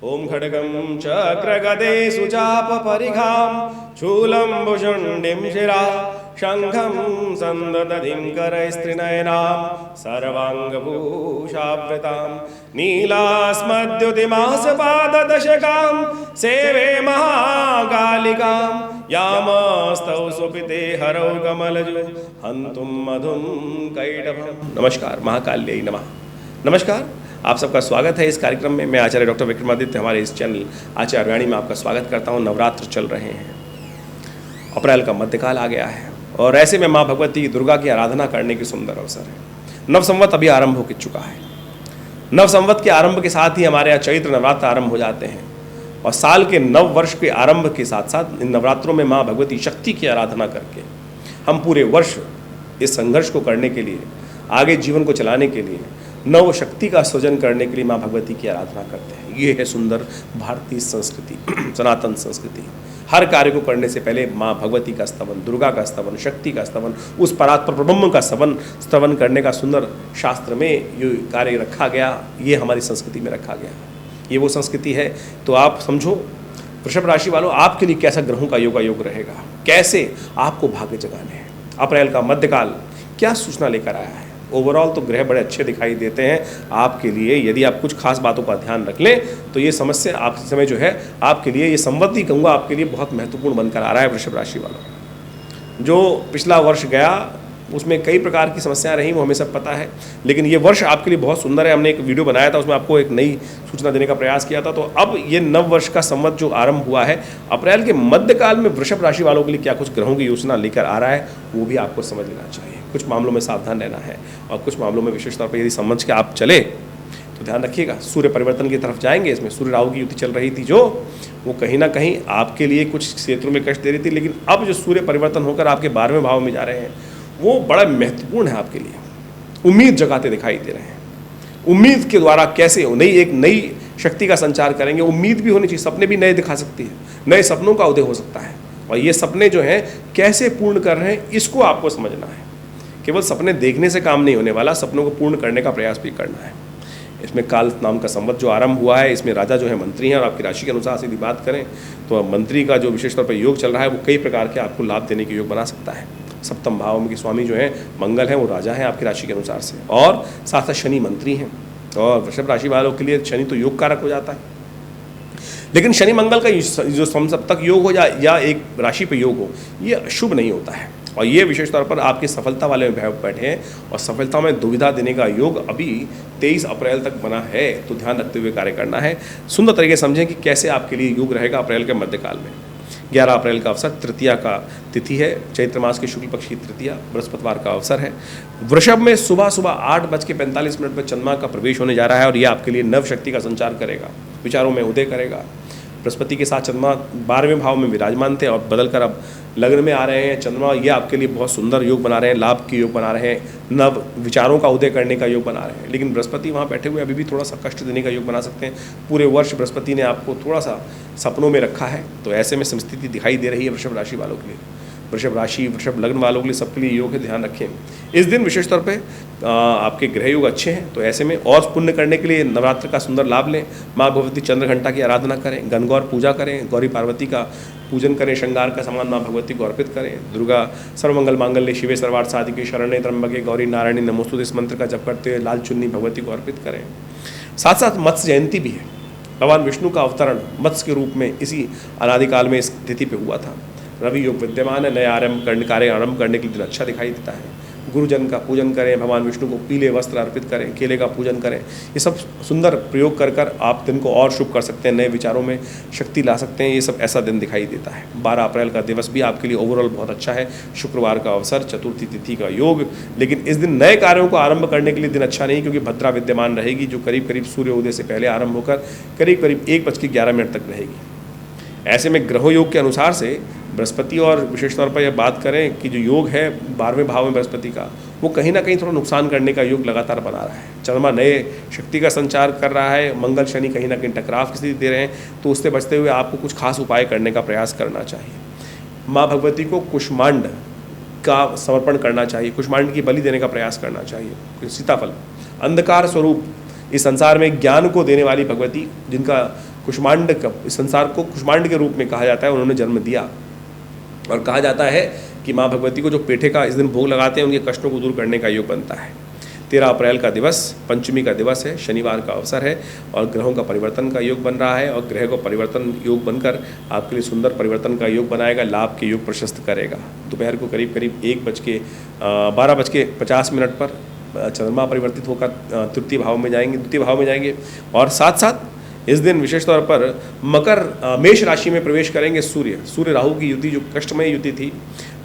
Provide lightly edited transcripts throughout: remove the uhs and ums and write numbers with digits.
ओम खड्गं चक्रगदे सुचापपरिघां शूलं भुषुण्डिं शिरा शंखं संददधिं करैस्त्रिनयनां सर्वाङ्गभूषावृतां नीलास्मद्युतिमासपाददशकां सेवे महाकालिकां यामस्तौ सुपिते हरौ कमलजु हन्तुं मधुं कैटभम्। नमस्कार, महाकाल्यै नमः। नमस्कार, आप सबका स्वागत है इस कार्यक्रम में। मैं आचार्य डॉक्टर विक्रमादित्य हमारे इस चैनल आचार्य वाणी में आपका स्वागत करता हूँ। नवरात्र चल रहे हैं, अप्रैल का मध्यकाल आ गया है और ऐसे में माँ भगवती दुर्गा की आराधना करने की सुंदर अवसर है। नव संवत अभी आरंभ हो चुका है। नव संवत के आरंभ के साथ ही हमारे यहाँ चैत्र नवरात्र आरंभ हो जाते हैं और साल के नव वर्ष के आरंभ के साथ साथ इन नवरात्रों में माँ भगवती शक्ति की आराधना करके हम पूरे वर्ष इस संघर्ष को करने के लिए, आगे जीवन को चलाने के लिए, नव शक्ति का सृजन करने के लिए माँ भगवती की आराधना करते हैं। ये है सुंदर भारतीय संस्कृति, सनातन संस्कृति। हर कार्य को करने से पहले माँ भगवती का स्तवन, दुर्गा का स्तवन, शक्ति का स्तवन, उस परात्पर ब्रह्म का स्तवन करने का सुंदर शास्त्र में ये कार्य रखा गया। ये हमारी संस्कृति में रखा गया। ये वो संस्कृति है। तो आप समझो वृषभ राशि वालों, आपके लिए कैसा ग्रहों का योग रहेगा, कैसे आपको भाग्य जगाने हैं। अप्रैल का मध्यकाल क्या सूचना लेकर आया है। ओवरऑल तो ग्रह बड़े अच्छे दिखाई देते हैं आपके लिए। यदि आप कुछ खास बातों का ध्यान रख लें तो ये समस्या आप समय जो है आपके लिए, ये संवत्ति कहूँगा, आपके लिए बहुत महत्वपूर्ण बनकर आ रहा है। वृषभ राशि वालों, जो पिछला वर्ष गया उसमें कई प्रकार की समस्याएं रहीं, वो हमें सब पता है, लेकिन ये वर्ष आपके लिए बहुत सुंदर है। हमने एक वीडियो बनाया था, उसमें आपको एक नई सूचना देने का प्रयास किया था। तो अब ये नव वर्ष का संवत जो आरंभ हुआ है, अप्रैल के मध्यकाल में वृषभ राशि वालों के लिए क्या कुछ ग्रहों की योजना लेकर आ रहा है, वो भी आपको समझ लेना चाहिए। कुछ मामलों में सावधान रहना है और कुछ मामलों में विशेष तौर पर यदि समझ के आप चले तो ध्यान रखिएगा। सूर्य परिवर्तन की तरफ जाएंगे। इसमें सूर्य राहु की युति चल रही थी, जो वो कहीं ना कहीं आपके लिए कुछ क्षेत्रों में कष्ट दे रही थी, लेकिन अब जो सूर्य परिवर्तन होकर आपके 12वें भाव में जा रहे हैं, वो बड़ा महत्वपूर्ण है आपके लिए। उम्मीद जगाते दिखाई दे रहे हैं। उम्मीद के द्वारा कैसे एक नई शक्ति का संचार करेंगे। उम्मीद भी होनी चाहिए, सपने भी नए दिखा सकती है, नए सपनों का उदय हो सकता है। और ये सपने जो हैं कैसे पूर्ण कर रहे हैं, इसको आपको समझना है। केवल सपने देखने से काम नहीं होने वाला, सपनों को पूर्ण करने का प्रयास भी करना है। इसमें काल नाम का संवत जो आरंभ हुआ है, इसमें राजा जो है मंत्री हैं और आपकी राशि के अनुसार से यदि बात करें तो मंत्री का जो विशेष तौर पर योग चल रहा है, वो कई प्रकार के आपको लाभ देने के योग बना सकता है। सप्तम भाव में के स्वामी जो है मंगल है, वो राजा है आपकी राशि के अनुसार से, और साथ साथ शनि मंत्री हैं। और वृषभ राशि वालों के लिए शनि तो योग कारक हो जाता है, लेकिन शनि मंगल का जो सप्तक योग हो या एक राशि पे योग हो, ये शुभ नहीं होता है। और ये विशेष तौर पर आपकी सफलता वाले में बैठे हैं और सफलता में दुविधा देने का योग अभी 23 अप्रैल तक बना है। तो ध्यान रखते हुए कार्य करना है। सुंदर तरीके समझें कि कैसे आपके लिए योग रहेगा अप्रैल के मध्यकाल में। 11 अप्रैल का अवसर तृतीया का तिथि है, चैत्र मास की शुक्ल पक्ष की तृतीया, बृहस्पतिवार का अवसर है। वृषभ में सुबह 8:45 पर चंद्रमा का प्रवेश होने जा रहा है और यह आपके लिए नव शक्ति का संचार करेगा, विचारों में उदय करेगा। बृहस्पति के साथ चंद्रमा 12वें भाव में विराजमान थे और बदलकर अब लग्न में आ रहे हैं चंद्रमा। ये आपके लिए बहुत सुंदर योग बना रहे हैं, लाभ के योग बना रहे हैं, नव विचारों का उदय करने का योग बना रहे हैं। लेकिन बृहस्पति वहाँ बैठे हुए अभी भी थोड़ा सा कष्ट देने का योग बना सकते हैं। पूरे वर्ष बृहस्पति ने आपको थोड़ा सा सपनों में रखा है, तो ऐसे में स्थिति दिखाई दे रही है वृषभ राशि वालों के लिए। वृषभ राशि, वृषभ लग्न वालों के लिए सबके लिए योग है, ध्यान रखें। इस दिन विशेष तौर पे आपके ग्रह योग अच्छे हैं, तो ऐसे में और पुण्य करने के लिए नवरात्र का सुंदर लाभ लें। माँ भगवती चंद्रघंटा की आराधना करें, गणगौर पूजा करें, गौरी पार्वती का पूजन करें, श्रृंगार का सामान माँ भगवती को अर्पित करें। दुर्गा सर्वमंगल मांगल्ये शिवे सर्वार्थ साधिके शरण्ये त्र्यंबके गौरी नारायणी नमोस्तुते इस मंत्र का जप करते हुए लाल चुन्नी भगवती को अर्पित करें। साथ साथ मत्स्य जयंती भी है। भगवान विष्णु का अवतरण मत्स्य के रूप में इसी अनादिकाल में इस तिथि पे हुआ था। रवि योग विद्यमान है, नए कार्य आरंभ करने के लिए दिन अच्छा दिखाई देता है। गुरुजन का पूजन करें, भगवान विष्णु को पीले वस्त्र अर्पित करें, केले का पूजन करें। ये सब सुंदर प्रयोग कर आप दिन को और शुभ कर सकते हैं, नए विचारों में शक्ति ला सकते हैं। ये सब ऐसा दिन दिखाई देता है। 12 अप्रैल का दिवस भी आपके लिए ओवरऑल बहुत अच्छा है। शुक्रवार का अवसर, चतुर्थी तिथि का योग, लेकिन इस दिन नए कार्यों को आरंभ करने के लिए दिन अच्छा नहीं, क्योंकि भद्रा विद्यमान रहेगी, जो करीब करीब सूर्योदय से पहले आरंभ होकर करीब करीब 1:11 तक रहेगी। ऐसे में ग्रहों योग के अनुसार से बृहस्पति, और विशेष तौर पर यह बात करें कि जो योग है 12वें भाव में बृहस्पति का, वो कहीं ना कहीं थोड़ा नुकसान करने का योग लगातार बना रहा है। चंद्रमा नए शक्ति का संचार कर रहा है, मंगल शनि कहीं ना कहीं टकराव की स्थिति दे रहे हैं, तो उससे बचते हुए आपको कुछ खास उपाय करने का प्रयास करना चाहिए। माँ भगवती को कुष्मांड का समर्पण करना चाहिए, कुष्मांड की बलि देने का प्रयास करना चाहिए। सीताफल अंधकार स्वरूप इस संसार में ज्ञान को देने वाली भगवती, जिनका कुष्मांड का, इस संसार को कुष्मांड के रूप में कहा जाता है, उन्होंने जन्म दिया। और कहा जाता है कि माँ भगवती को जो पेठे का इस दिन भोग लगाते हैं, उनके कष्टों को दूर करने का योग बनता है। 13 अप्रैल का दिवस पंचमी का दिवस है, शनिवार का अवसर है और ग्रहों का परिवर्तन का योग बन रहा है। और ग्रह को परिवर्तन योग बनकर आपके लिए सुंदर परिवर्तन का योग बनाएगा, लाभ के योग प्रशस्त करेगा। दोपहर को करीब 12:50 पर चंद्रमा परिवर्तित होकर तृतीय भाव में जाएंगे और साथ साथ इस दिन विशेष तौर पर मेष राशि में प्रवेश करेंगे सूर्य राहु की युति, जो कष्टमय युति थी,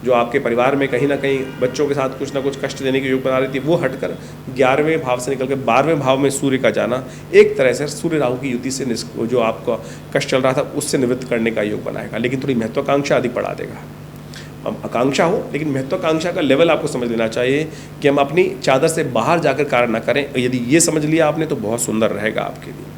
जो आपके परिवार में कहीं ना कहीं बच्चों के साथ कुछ ना कुछ कष्ट देने के योग बना रही थी, वो हटकर 11वें भाव से निकलकर 12वें भाव में सूर्य का जाना एक तरह से सूर्य राहु की युति से जो आपका कष्ट चल रहा था उससे निवृत्त करने का योग बनाएगा। लेकिन थोड़ी महत्वाकांक्षा अधिक बढ़ा देगा। आकांक्षा हो लेकिन महत्वाकांक्षा का लेवल आपको समझ लेना चाहिए कि हम अपनी चादर से बाहर जाकर कार्य न करें। यदि ये समझ लिया आपने तो बहुत सुंदर रहेगा आपके लिए।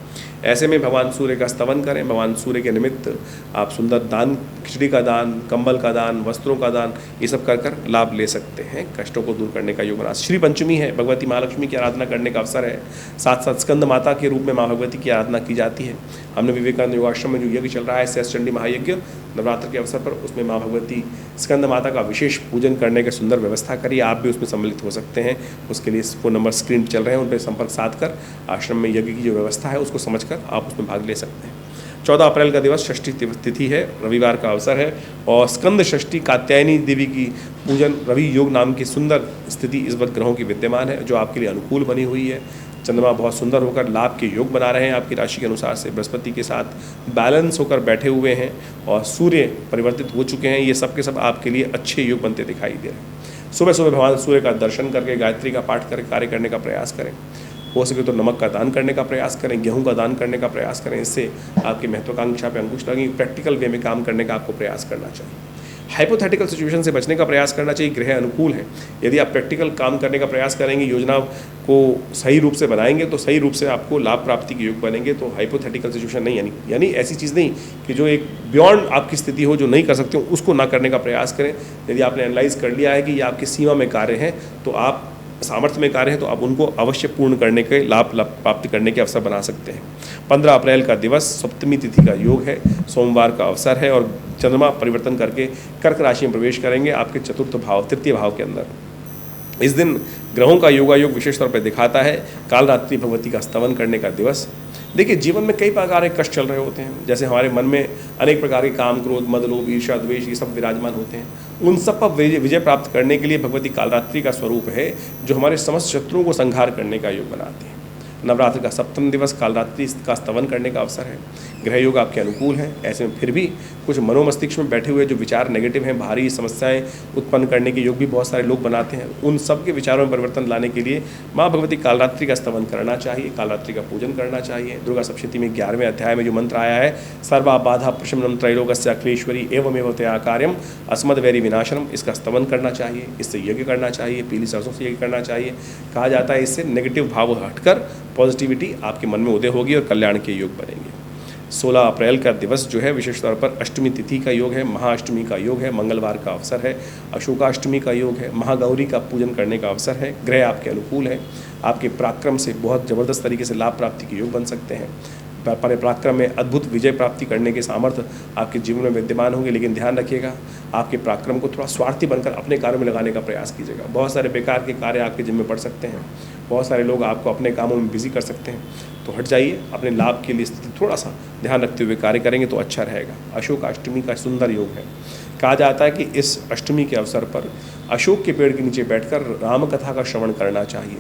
ऐसे में भगवान सूर्य का स्तवन करें। भगवान सूर्य के निमित्त आप सुंदर दान, खिचड़ी का दान, कंबल का दान, वस्त्रों का दान, ये सब कर लाभ ले सकते हैं। कष्टों को दूर करने का योग बना। श्री पंचमी है, भगवती महालक्ष्मी की आराधना करने का अवसर है। साथ साथ स्कंद माता के रूप में माँ भगवती की आराधना की जाती है। हमने विवेकानंद योगाश्रम में जो यज्ञ चल रहा है सहस्त्र चंडी महायज्ञ नवरात्र के अवसर पर, उसमें माँ भगवती स्कंद माता का विशेष पूजन करने की सुंदर व्यवस्था करिए। आप भी उसमें सम्मिलित हो सकते हैं। उसके लिए फ़ोन नंबर स्क्रीन चल रहे हैं, उन पर संपर्क साध कर आश्रम में यज्ञ की जो व्यवस्था है उसको समझकर आप उसमें भाग ले सकते हैं। 14 अप्रैल का दिवस षष्ठी तिथि है, रविवार का अवसर है और स्कंद षष्ठी कात्यायनी देवी की पूजन रवि योग नाम की सुंदर स्थिति इस वक्त ग्रहों की विद्यमान है, जो आपके लिए अनुकूल बनी हुई है। चंद्रमा बहुत सुंदर होकर लाभ के योग बना रहे हैं आपकी राशि के अनुसार से, बृहस्पति के साथ बैलेंस होकर बैठे हुए हैं और सूर्य परिवर्तित हो चुके हैं। ये सब के सब आपके लिए अच्छे योग बनते दिखाई दे रहे हैं। सुबह सुबह भगवान सूर्य का दर्शन करके गायत्री का पाठ करके कार्य करने का प्रयास करें। हो सके तो नमक का दान करने का प्रयास करें, गेहूं का दान करने का प्रयास करें। इससे आपकी महत्वाकांक्षा पे अंकुश लगेंगे। प्रैक्टिकल वे में काम करने का आपको प्रयास करना चाहिए। हाइपोथेटिकल सिचुएशन से बचने का प्रयास करना चाहिए। ग्रह अनुकूल है। यदि आप प्रैक्टिकल काम करने का प्रयास करेंगे, योजना को सही रूप से बनाएंगे तो सही रूप से आपको लाभ प्राप्ति के योग बनेंगे। तो हाइपोथेटिकल सिचुएशन नहीं, यानी ऐसी चीज़ नहीं कि जो एक बियॉन्ड आपकी स्थिति हो, जो नहीं कर सकते हो, उसको ना करने का प्रयास करें। यदि आपने एनालाइज कर लिया है कि ये आपकी सीमा में कार्य हैं, तो आप सामर्थ्य में कार्य है, तो आप उनको अवश्य पूर्ण करने के लाभ प्राप्ति करने के अवसर बना सकते हैं। 15 अप्रैल का दिवस सप्तमी तिथि का योग है, सोमवार का अवसर है और चंद्रमा परिवर्तन करके कर्क राशि में प्रवेश करेंगे आपके तृतीय भाव के अंदर। इस दिन ग्रहों का योगायोग विशेष तौर पर दिखाता है। काल रात्रि भगवती का स्तवन करने का दिवस। देखिए, जीवन में कई प्रकार के कष्ट चल रहे होते हैं। जैसे हमारे मन में अनेक प्रकार के काम, क्रोध, मद, लोभ, ईर्ष्या, द्वेष, ये सब विराजमान होते हैं। उन सब पर विजय प्राप्त करने के लिए भगवती कालरात्रि का स्वरूप है, जो हमारे समस्त शत्रुओं को संहार करने का योग बनाती है। नवरात्र का सप्तम दिवस कालरात्रि का स्तवन करने का अवसर है। ग्रह योग आपके अनुकूल है। ऐसे में फिर भी कुछ मनोमस्तिष्क में बैठे हुए जो विचार नेगेटिव हैं, भारी समस्याएं उत्पन्न करने के योग भी बहुत सारे लोग बनाते हैं। उन सब के विचारों में परिवर्तन लाने के लिए माँ भगवती कालरात्रि का स्तवन करना चाहिए, कालरात्रि का पूजन करना चाहिए। दुर्गा सप्तशती में 11वें अध्याय में जो मंत्र आया है, सर्वा बाधा प्रशमनम त्रैलोक्यस्य अखिलेश्वरी एवमेव तया कार्यम अस्मद वैरी विनाशनम, इसका स्तवन करना चाहिए। इससे यज्ञ करना चाहिए, पीली सरसों से यज्ञ करना चाहिए। कहा जाता है इससे नेगेटिव भाव हटकर पॉजिटिविटी आपके मन में उदय होगी और कल्याण के योग बनेंगे। 16 अप्रैल का दिवस जो है विशेष तौर पर अष्टमी तिथि का योग है, महाअष्टमी का योग है, मंगलवार का अवसर है, अशोकाष्टमी का योग है, महागौरी का पूजन करने का अवसर है। ग्रह आपके अनुकूल है। आपके पराक्रम से बहुत ज़बरदस्त तरीके से लाभ प्राप्ति के योग बन सकते हैं। पराक्रम में अद्भुत विजय प्राप्ति करने के सामर्थ्य आपके जीवन में विद्यमान होंगे। लेकिन ध्यान रखिएगा, आपके पराक्रम को थोड़ा स्वार्थी बनकर अपने कार्यों में लगाने का प्रयास कीजिएगा। बहुत सारे बेकार के कार्य आपके जिम्मे पड़ सकते हैं। बहुत सारे लोग आपको अपने कामों में बिजी कर सकते हैं, तो हट जाइए। अपने लाभ के लिए स्थिति थोड़ा सा ध्यान रखते हुए कार्य करेंगे तो अच्छा रहेगा। अशोक अष्टमी का सुंदर योग है। कहा जाता है कि इस अष्टमी के अवसर पर अशोक के पेड़ के नीचे बैठकर राम कथा का श्रवण करना चाहिए।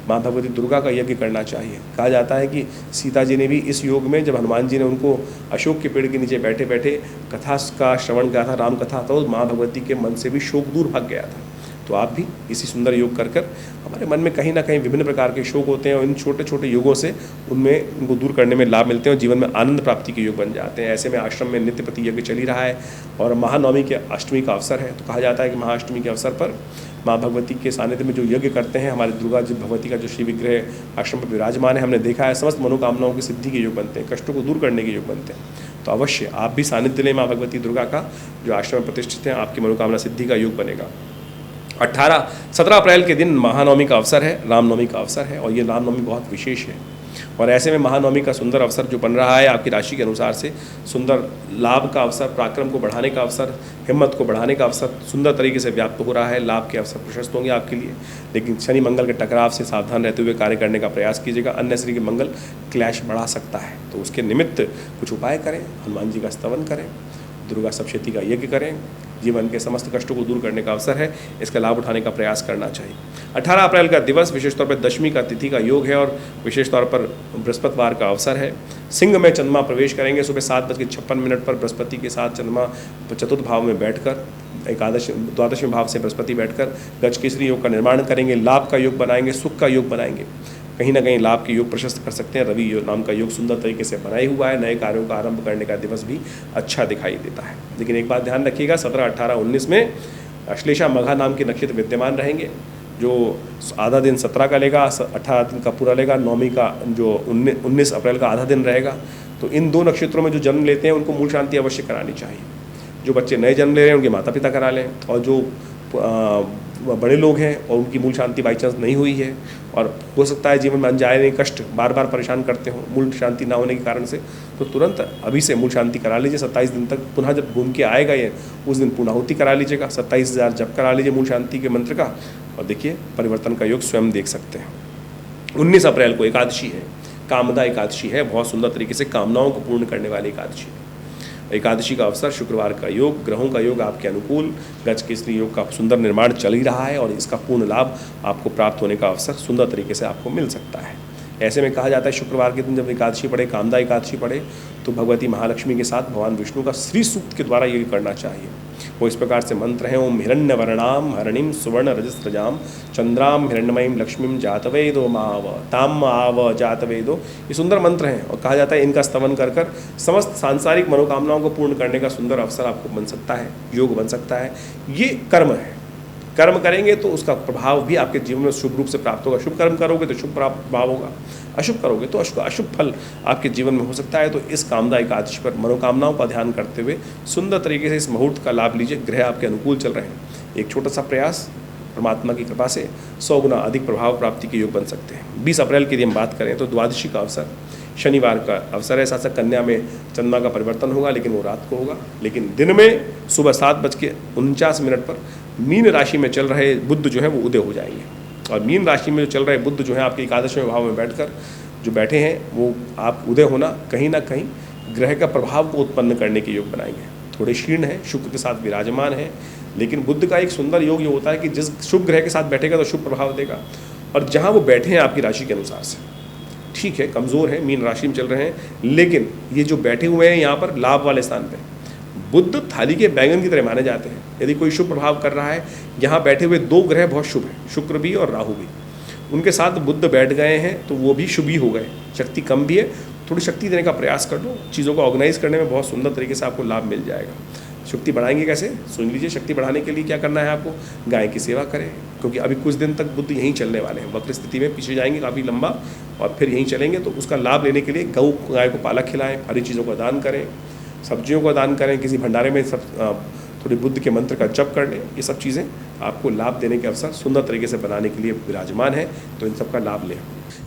माँ भगवती दुर्गा का यज्ञ करना चाहिए। कहा जाता है कि सीता जी ने भी इस योग में, जब हनुमान जी ने उनको अशोक के पेड़ के नीचे बैठे बैठे कथा का श्रवण किया था, राम कथा, तो माँ भगवती के मन से भी शोक दूर भाग गया था। तो आप भी इसी सुंदर योग कर हमारे मन में कहीं ना कहीं विभिन्न प्रकार के शोक होते हैं और इन छोटे छोटे योगों से उनको दूर करने में लाभ मिलते हैं और जीवन में आनंद प्राप्ति के योग बन जाते हैं। ऐसे में आश्रम में नित्य प्रति यज्ञ चल ही रहा है और महानवमी के अष्टमी का अवसर है। तो कहा जाता है कि महाअष्टमी के अवसर पर माँ भगवती के सानिध्य में जो यज्ञ करते हैं, हमारे दुर्गा जी भगवती का जो श्री विग्रह आश्रम पर विराजमान है, हमने देखा है समस्त मनोकामनाओं की सिद्धि के योग बनते हैं, कष्टों को दूर करने के योग बनते हैं। तो अवश्य आप भी सानिध्य लें माँ भगवती दुर्गा का, जो आश्रम में प्रतिष्ठित हैं। आपकी मनोकामना सिद्धि का योग बनेगा। 17 अप्रैल के दिन महानवमी का अवसर है, रामनवमी का अवसर है और ये रामनवमी बहुत विशेष है। और ऐसे में महानवमी का सुंदर अवसर जो बन रहा है आपकी राशि के अनुसार से, सुंदर लाभ का अवसर, पराक्रम को बढ़ाने का अवसर, हिम्मत को बढ़ाने का अवसर सुंदर तरीके से व्याप्त हो रहा है। लाभ के अवसर प्रशस्त होंगे आपके लिए, लेकिन शनि मंगल के टकराव से सावधान रहते हुए कार्य करने का प्रयास कीजिएगा। अन्य श्री के मंगल क्लैश बढ़ा सकता है, तो उसके निमित्त कुछ उपाय करें। हनुमान जी का स्तवन करें, दुर्गा सप्तशती का यज्ञ करें। जीवन के समस्त कष्टों को दूर करने का अवसर है, इसका लाभ उठाने का प्रयास करना चाहिए। 18 अप्रैल का दिवस विशेष तौर पर दशमी का तिथि का योग है और विशेष तौर पर बृहस्पतिवार का अवसर है। सिंह में चंद्रमा प्रवेश करेंगे सुबह 7:56 पर बृहस्पति के साथ चंद्रमा चतुर्थ भाव में बैठकर, द्वादशवें भाव से बृहस्पति बैठकर गजकेसरी योग का निर्माण करेंगे। लाभ का योग बनाएंगे, सुख का योग बनाएंगे। कहीं ना कहीं लाभ के योग प्रशस्त कर सकते हैं। रवि नाम का योग सुंदर तरीके से बनाए हुआ है। नए कार्यों का आरंभ करने का दिवस भी अच्छा दिखाई देता है। लेकिन एक बात ध्यान रखिएगा, 17, 18, 19 में अश्लेषा मघा नाम के नक्षत्र विद्यमान रहेंगे, जो आधा दिन 17 का लेगा, 18 दिन का पूरा लेगा। नवमी का जो 19 अप्रैल का आधा दिन रहेगा। तो इन 2 नक्षत्रों में जो जन्म लेते हैं उनको मूल शांति अवश्य करानी चाहिए। जो बच्चे नए जन्म ले रहे हैं उनके माता पिता करा लें, और जो बड़े लोग हैं और उनकी मूल शांति बाई चांस नहीं हुई है और हो सकता है जीवन में अनजाने कष्ट बार बार परेशान करते हो मूल शांति ना होने के कारण से, तो तुरंत अभी से मूल शांति करा लीजिए। 27 दिन तक पुनः जब घूम के आएगा ये, उस दिन पूर्णाहुति करा लीजिएगा। 27,000 जप करा लीजिए मूल शांति के मंत्र का, और देखिए परिवर्तन का योग स्वयं देख सकते हैं। 19 अप्रैल को एकादशी है, कामदा एकादशी है। बहुत सुंदर तरीके से कामनाओं को पूर्ण करने वाली एकादशी है। एकादशी का अवसर, शुक्रवार का योग, ग्रहों का योग आपके अनुकूल, गजकेसरी योग का सुंदर निर्माण चल ही रहा है और इसका पूर्ण लाभ आपको प्राप्त होने का अवसर सुंदर तरीके से आपको मिल सकता है। ऐसे में कहा जाता है शुक्रवार के दिन जब एकादशी पड़े, कामदा एकादशी पड़े, तो भगवती महालक्ष्मी के साथ भगवान विष्णु का श्री सूक्त के द्वारा ये करना चाहिए। वो इस प्रकार से मंत्र हैं, ओम हिरण्यवर्णाम हरणिम सुवर्ण रजस्रजाम चंद्राम हिरण्यमयीम लक्ष्मीम जातवेदो माव ताम आव जातवेदो। ये सुंदर मंत्र हैं और कहा जाता है इनका स्तवन कर कर समस्त सांसारिक मनोकामनाओं को पूर्ण करने का सुंदर अवसर आपको बन सकता है, योग बन सकता है। ये कर्म है, कर्म करेंगे तो उसका प्रभाव भी आपके जीवन में शुभ रूप से प्राप्त होगा। शुभ कर्म करोगे तो शुभ प्रभाव होगा, अशुभ करोगे तो अशुभ फल आपके जीवन में हो सकता है। तो इस कामदा एकादशी पर मनोकामनाओं का ध्यान करते हुए सुंदर तरीके से इस मुहूर्त का लाभ लीजिए। ग्रह आपके अनुकूल चल रहे हैं। एक छोटा सा प्रयास परमात्मा की कृपा से 100 गुना अधिक प्रभाव प्राप्ति के योग बन सकते हैं। 20 अप्रैल की यदि हम बात करें तो द्वादशी का अवसर, शनिवार का अवसर है। साथ कन्या में चंद्रमा का परिवर्तन होगा, लेकिन वो रात को होगा। लेकिन दिन में सुबह 7:49 पर मीन राशि में चल रहे बुध जो है वो उदय हो जाएंगे, और मीन राशि में जो चल रहे बुध जो है आपके 11वें भाव में बैठकर जो बैठे हैं, वो आप उदय होना कहीं ना कहीं ग्रह का प्रभाव को उत्पन्न करने के योग बनाएंगे। थोड़े क्षीण है, शुक्र के साथ विराजमान है, लेकिन बुध का एक सुंदर योग ये होता है कि जिस शुभ ग्रह के साथ बैठेगा तो शुभ प्रभाव देगा। और जहाँ वो बैठे हैं आपकी राशि के अनुसार से, ठीक है कमज़ोर है, मीन राशि में चल रहे हैं, लेकिन ये जो बैठे हुए हैं यहाँ पर लाभ वाले स्थान पे, बुध थाली के बैंगन की तरह माने जाते हैं। यदि कोई शुभ प्रभाव कर रहा है, यहाँ बैठे हुए 2 ग्रह बहुत शुभ हैं, शुक्र भी और राहु भी, उनके साथ बुध बैठ गए हैं तो वो भी शुभ ही हो गए। शक्ति कम भी है, थोड़ी शक्ति देने का प्रयास कर लो, चीज़ों को ऑर्गेनाइज करने में बहुत सुंदर तरीके से आपको लाभ मिल जाएगा। शक्ति बढ़ाएंगे कैसे, सुन लीजिए। शक्ति बढ़ाने के लिए क्या करना है आपको, गाय की सेवा करें, क्योंकि अभी कुछ दिन तक बुध यहीं चलने वाले हैं, वक्र स्थिति में पीछे जाएंगे काफ़ी लंबा और फिर यहीं चलेंगे। तो उसका लाभ लेने के लिए गाय को पालक खिलाएं, हरी चीज़ों का दान करें, सब्जियों का दान करें, किसी भंडारे में सब थोड़ी बुद्ध के मंत्र का जप कर लें। ये सब चीज़ें आपको लाभ देने के अवसर सुंदर तरीके से बनाने के लिए विराजमान है, तो इन सब का लाभ लें।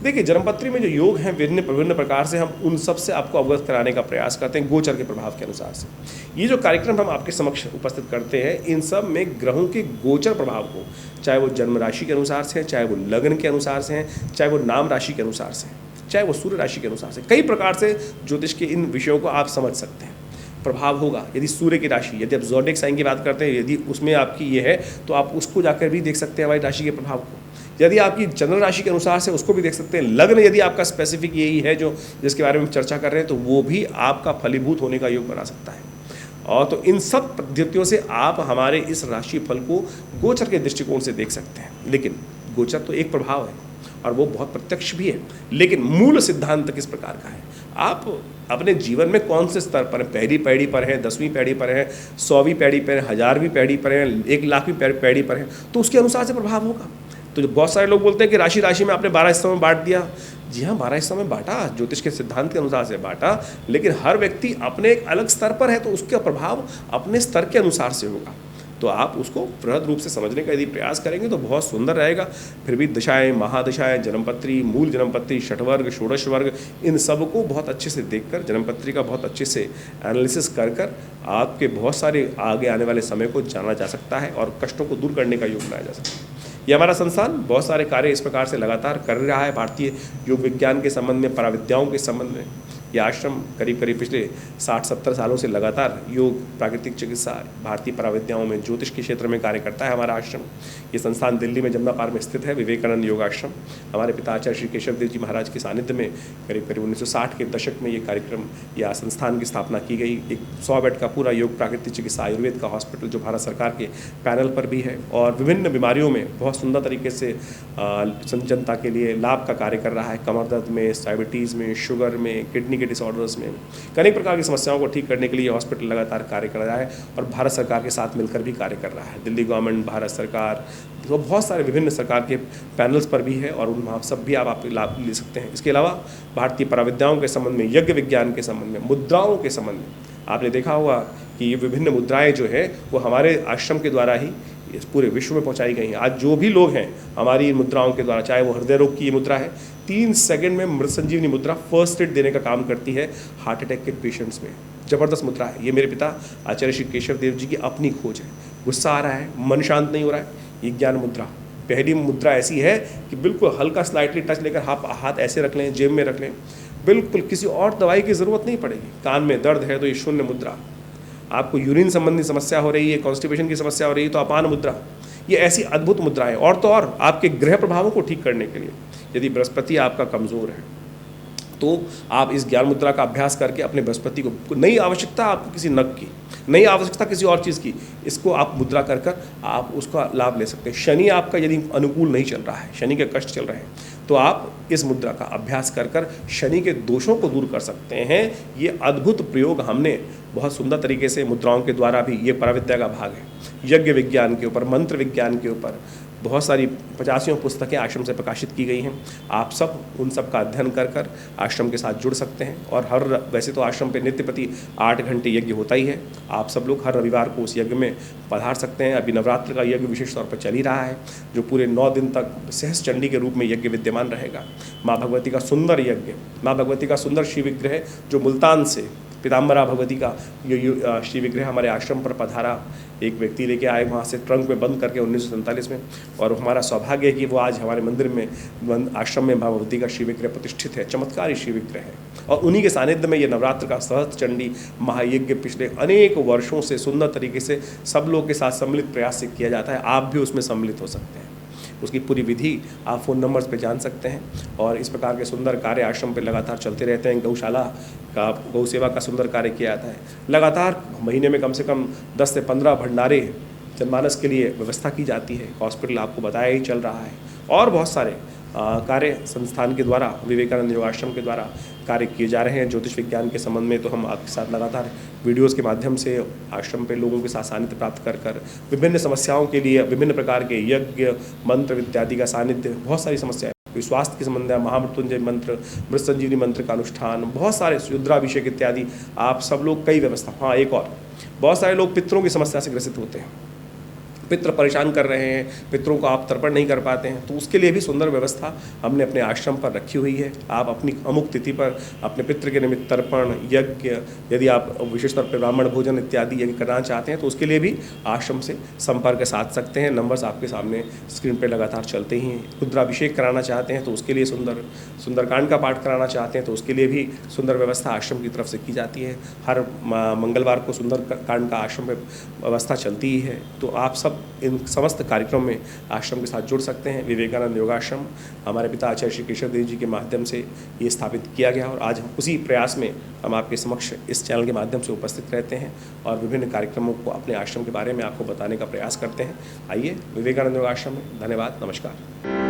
देखिए जन्मपत्री में जो योग हैं विभिन्न प्रकार से, हम उन सब से आपको अवगत कराने का प्रयास करते हैं गोचर के प्रभाव के अनुसार से। ये जो कार्यक्रम हम आपके समक्ष उपस्थित करते हैं, इन सब में ग्रहों के गोचर प्रभाव को, चाहे वो जन्म राशि के अनुसार से हैं, चाहे वो लग्न के अनुसार से हैं, चाहे वो नाम राशि के अनुसार से, चाहे वो सूर्य राशि के अनुसार से, कई प्रकार से ज्योतिष के इन विषयों को आप समझ सकते हैं। प्रभाव होगा यदि सूर्य की राशि, यदि आप ज़ोडिएक साइन की बात करते हैं, यदि उसमें आपकी ये है तो आप उसको जाकर भी देख सकते हैं हमारी राशि के प्रभाव को। यदि आपकी चंद्र राशि के अनुसार से, उसको भी देख सकते हैं। लग्न यदि आपका स्पेसिफिक यही है जो जिसके बारे में चर्चा कर रहे हैं, तो वो भी आपका फलीभूत होने का योग बना सकता है। और तो इन सब पद्धतियों से आप हमारे इस राशि फल को गोचर के दृष्टिकोण से देख सकते हैं। लेकिन गोचर तो एक प्रभाव है और वो बहुत प्रत्यक्ष भी है, लेकिन मूल सिद्धांत किस प्रकार का है, आप अपने जीवन में कौन से स्तर पर हैं, पहली पैड़ी पर है, 10वीं पैड़ी पर है, 100वीं पैड़ी पर है, 1000वीं पैड़ी पर है, 1,00,000वीं पैड़ी पर है, तो उसके अनुसार से प्रभाव होगा। तो जो बहुत सारे लोग बोलते हैं कि राशि राशि में आपने 12 हिस्सों में बांट दिया, जी हाँ 12 हिस्सों में बांटा, ज्योतिष के सिद्धांत के अनुसार से बांटा, लेकिन हर व्यक्ति अपने एक अलग स्तर पर है, तो उसका प्रभाव अपने स्तर के अनुसार से होगा। तो आप उसको बृहद रूप से समझने का यदि प्रयास करेंगे तो बहुत सुंदर रहेगा। फिर भी दशाएं, महादशाएं, जन्मपत्री, मूल जन्मपत्री, षठवर्ग, षोडश वर्ग, इन सब को बहुत अच्छे से देखकर, जन्मपत्री का बहुत अच्छे से एनालिसिस कर आपके बहुत सारे आगे आने वाले समय को जाना जा सकता है और कष्टों को दूर करने का योग बनाया जा सकता है। ये हमारा संस्थान बहुत सारे कार्य इस प्रकार से लगातार कर रहा है। भारतीय योग विज्ञान के संबंध में, पराविद्याओं के संबंध में यह आश्रम करीब पिछले 60-70 सालों से लगातार योग, प्राकृतिक चिकित्सा, भारतीय पराविद्याओं में, ज्योतिष के क्षेत्र में कार्य करता है हमारा आश्रम। ये संस्थान दिल्ली में जमुना पार में स्थित है, विवेकानंद योग आश्रम। हमारे पिता आचार्य श्री केशव देव जी महाराज के सानिध्य में करीब 1960 के दशक में ये कार्यक्रम या संस्थान की स्थापना की गई। एक 100 बेड का पूरा योग, प्राकृतिक चिकित्सा, आयुर्वेद का हॉस्पिटल जो भारत सरकार के पैनल पर भी है और विभिन्न बीमारियों में बहुत सुंदर तरीके से जनता के लिए लाभ का कार्य कर रहा है। कमर दर्द में, डायबिटीज़ में, शुगर में, किडनी के डिसऑर्डर्स में, कई प्रकार की समस्याओं को ठीक करने के लिए हॉस्पिटल लगातार कार्य कर रहा है और भारत सरकार के साथ मिलकर भी कार्य कर रहा है। दिल्ली गवर्नमेंट, भारत सरकार, तो बहुत सारे विभिन्न सरकार के पैनल्स पर भी है और उन सब भी आप लाभ ले सकते हैं। इसके अलावा भारतीय पराविद्याओं के संबंध में, यज्ञ विज्ञान के संबंध में, मुद्राओं के संबंध में आपने देखा होगा कि ये विभिन्न मुद्राएं जो है वो हमारे आश्रम के द्वारा ही इस पूरे विश्व में पहुंचाई गई हैं। आज जो भी लोग हैं हमारी इन मुद्राओं के द्वारा, चाहे वो हृदय रोग की ये मुद्रा है, 3 सेकंड में मृत संजीवनी मुद्रा फर्स्ट एड देने का काम करती है हार्ट अटैक के पेशेंट्स में। जबरदस्त मुद्रा है ये। मेरे पिता आचार्य श्री केशव देव जी की अपनी खोज है। गुस्सा आ रहा है, मन शांत नहीं हो रहा है, ये ज्ञान मुद्रा, पहली मुद्रा ऐसी है कि बिल्कुल हल्का स्लाइटली टच लेकर हाथ ऐसे रख लें, जेब में रख लें, बिल्कुल किसी और दवाई की ज़रूरत नहीं पड़ेगी। कान में दर्द है तो ये शून्य मुद्रा, आपको यूरिन संबंधी समस्या हो रही है, कॉन्स्टिपेशन की समस्या हो रही है तो अपान मुद्रा, ये ऐसी अद्भुत मुद्रा है। और तो और आपके ग्रह प्रभावों को ठीक करने के लिए, यदि बृहस्पति आपका कमज़ोर है तो आप इस ज्ञान मुद्रा का अभ्यास करके अपने बृहस्पति को, नहीं आवश्यकता आपको किसी नग की, नहीं आवश्यकता किसी और चीज़ की, इसको आप मुद्रा कर आप उसका लाभ ले सकते हैं। शनि आपका यदि अनुकूल नहीं चल रहा है, शनि के कष्ट चल रहे हैं, तो आप इस मुद्रा का अभ्यास कर शनि के दोषों को दूर कर सकते हैं। ये अद्भुत प्रयोग हमने बहुत सुंदर तरीके से मुद्राओं के द्वारा भी, ये पराविद्या का भाग है। यज्ञ विज्ञान के ऊपर, मंत्र विज्ञान के ऊपर बहुत सारी 50 पुस्तकें आश्रम से प्रकाशित की गई हैं। आप सब उन सब का अध्ययन कर आश्रम के साथ जुड़ सकते हैं। और वैसे तो आश्रम पे नित्य प्रति 8 घंटे यज्ञ होता ही है। आप सब लोग हर रविवार को उस यज्ञ में पधार सकते हैं। अभी नवरात्र का यज्ञ विशेष तौर पर चल ही रहा है, जो पूरे 9 दिन तक सहस चंडी के रूप में यज्ञ विद्यमान रहेगा। माँ भगवती का सुंदर यज्ञ, माँ भगवती का सुंदर शिव विग्रह जो मुल्तान से, पीताम्बरा भगवती का ये श्री विग्रह हमारे आश्रम पर पधारा, एक व्यक्ति लेके आए वहाँ से ट्रंक में बंद करके 1947 में, और हमारा सौभाग्य है कि वो आज हमारे मंदिर में, आश्रम में भगवती का श्री विग्रह प्रतिष्ठित है। चमत्कारी श्री विग्रह है और उन्हीं के सानिध्य में ये नवरात्र का सहस्त्र चंडी महायज्ञ पिछले अनेक वर्षों से सुंदर तरीके से सब लोग के साथ सम्मिलित प्रयास से किया जाता है। आप भी उसमें सम्मिलित हो सकते हैं। उसकी पूरी विधि आप फ़ोन नंबर्स पे जान सकते हैं। और इस प्रकार के सुंदर कार्य आश्रम पे लगातार चलते रहते हैं। गौशाला का, गौ सेवा का सुंदर कार्य किया जाता है। लगातार महीने में कम से कम 10 से 15 भंडारे जनमानस के लिए व्यवस्था की जाती है। हॉस्पिटल आपको बताया ही चल रहा है। और बहुत सारे कार्य संस्थान के द्वारा, विवेकानंद योग आश्रम के द्वारा कार्य किए जा रहे हैं। ज्योतिष विज्ञान के संबंध में तो हम आपके साथ लगातार वीडियोस के माध्यम से आश्रम पे लोगों के साथ सानिध्य प्राप्त कर विभिन्न समस्याओं के लिए विभिन्न प्रकार के यज्ञ, मंत्र इत्यादि का सानिध्य, बहुत सारी समस्याएं, कोई स्वास्थ्य के संबंध है, महामृत्युंजय मंत्र, मृत संजीवनी मंत्र का अनुष्ठान, बहुत सारे रुद्राभिषेक इत्यादि आप सब लोग, कई व्यवस्था। हाँ, एक और, बहुत सारे लोग पितरों की समस्या से ग्रसित होते हैं, पितृ परेशान कर रहे हैं, पितरों को आप तर्पण नहीं कर पाते हैं, तो उसके लिए भी सुंदर व्यवस्था हमने अपने आश्रम पर रखी हुई है। आप अपनी अमुक तिथि पर अपने पितृ के निमित्त तर्पण, यज्ञ, यदि आप विशेष तौर पर ब्राह्मण भोजन इत्यादि यज्ञ करना चाहते हैं तो उसके लिए भी आश्रम से संपर्क साध सकते हैं। नंबर्स आपके सामने स्क्रीन पर लगातार चलते ही हैं। रुद्राभिषेक कराना चाहते हैं तो उसके लिए सुंदरकांड का पाठ कराना चाहते हैं तो उसके लिए भी सुंदर व्यवस्था आश्रम की तरफ से की जाती है। हर मंगलवार को सुंदरकांड का आश्रम में व्यवस्था चलती ही है। तो आप सब इन समस्त कार्यक्रम में आश्रम के साथ जुड़ सकते हैं। विवेकानंद योगाश्रम हमारे पिता आचार्य श्री केशव देव जी के माध्यम से ये स्थापित किया गया और आज हम उसी प्रयास में हम आपके समक्ष इस चैनल के माध्यम से उपस्थित रहते हैं और विभिन्न कार्यक्रमों को अपने आश्रम के बारे में आपको बताने का प्रयास करते हैं। आइए विवेकानंद योगाश्रम में। धन्यवाद, नमस्कार।